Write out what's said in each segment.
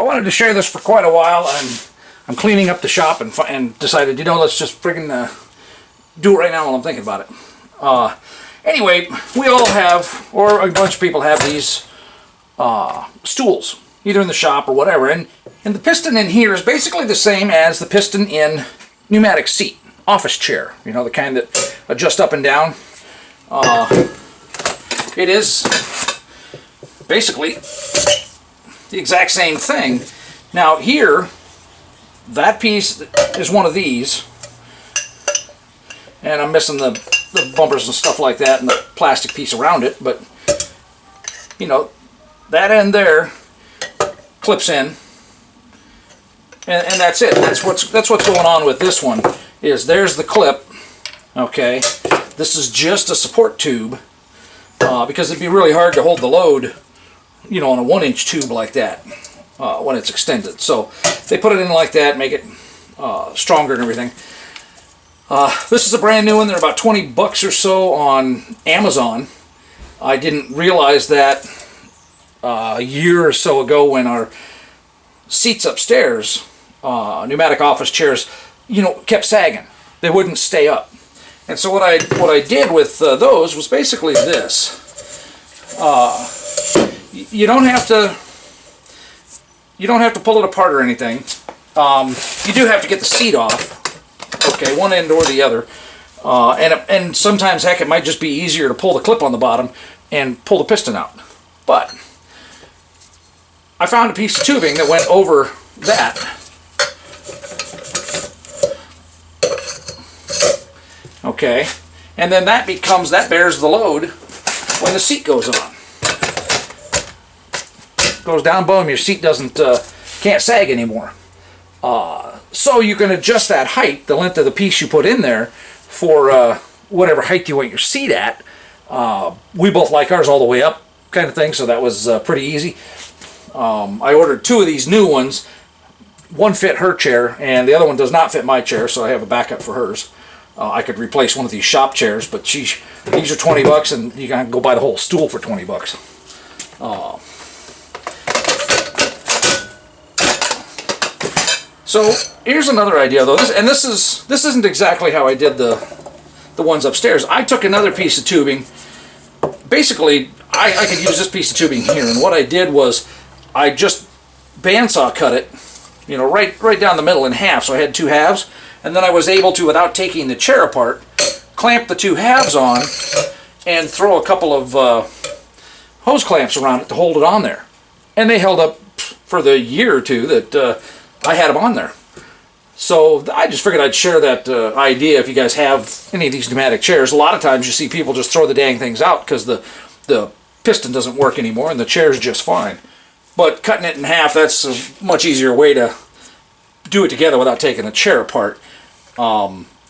wanted to share this for quite a while, and I'm cleaning up the shop and decided, you know, let's just friggin' do it right now while I'm thinking about it. Anyway, we all have, or a bunch of people have these stools, either in the shop or whatever, and the piston in here is basically the same as the piston in pneumatic seat, office chair, you know, the kind that adjust up and down. It is basically the exact same thing. Now here, that piece is one of these, and I'm missing the bumpers and stuff like that and the plastic piece around it, but you know, that end there clips in, and that's it. That's what's going on with this one. Is there's the clip. Okay, this is just a support tube because it'd be really hard to hold the load, you know, on a 1-inch tube like that when it's extended. So they put it in like that, make it stronger and everything. This is a brand new one. They're about 20 bucks or so on Amazon. I didn't realize that a year or so ago when our seats upstairs, pneumatic office chairs, you know, kept sagging. They wouldn't stay up. And so what I did with those was basically this. You don't have to pull it apart or anything. You do have to get the seat off. Okay, one end or the other. And sometimes, heck, it might just be easier to pull the clip on the bottom and pull the piston out. But I found a piece of tubing that went over that. Okay, and then that bears the load when the seat goes on. Goes down, boom, your seat can't sag anymore. So you can adjust that height, the length of the piece you put in there, for whatever height you want your seat at. We both like ours all the way up, kind of thing, so that was pretty easy. I ordered 2 of these new ones. One fit her chair, and the other one does not fit my chair, so I have a backup for hers. I could replace one of these shop chairs, but these are 20 bucks, and you can go buy the whole stool for 20 bucks. So here's another idea, though. This isn't exactly how I did the ones upstairs. I took another piece of tubing. Basically, I could use this piece of tubing here, and what I did was I just bandsaw cut it, you know, right down the middle in half. So I had 2 halves, and then I was able to, without taking the chair apart, clamp the 2 halves on and throw a couple of hose clamps around it to hold it on there. And they held up for the year or 2 that I had them on there. So I just figured I'd share that idea if you guys have any of these pneumatic chairs. A lot of times you see people just throw the dang things out because the piston doesn't work anymore and the chair's just fine. But cutting it in half, that's a much easier way to do it together without taking the chair apart.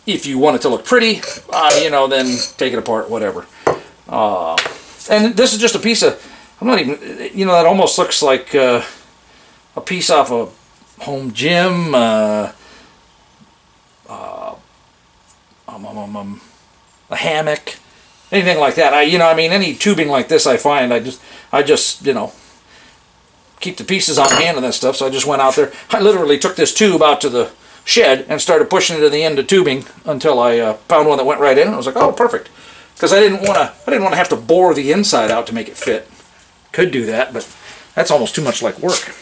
If you want it to look pretty, you know, then take it apart, whatever. And this is just a piece of, I'm not even, you know, that almost looks like a piece off a home gym, a hammock, anything like that. You know, I mean, any tubing like this, I find I just, you know, keep the pieces on hand and that stuff. So I just went out there. I literally took this tube out to the shed and started pushing it to the end of tubing until I found one that went right in. I was like, oh, perfect, because I didn't want to have to bore the inside out to make it fit. Could do that, but that's almost too much like work.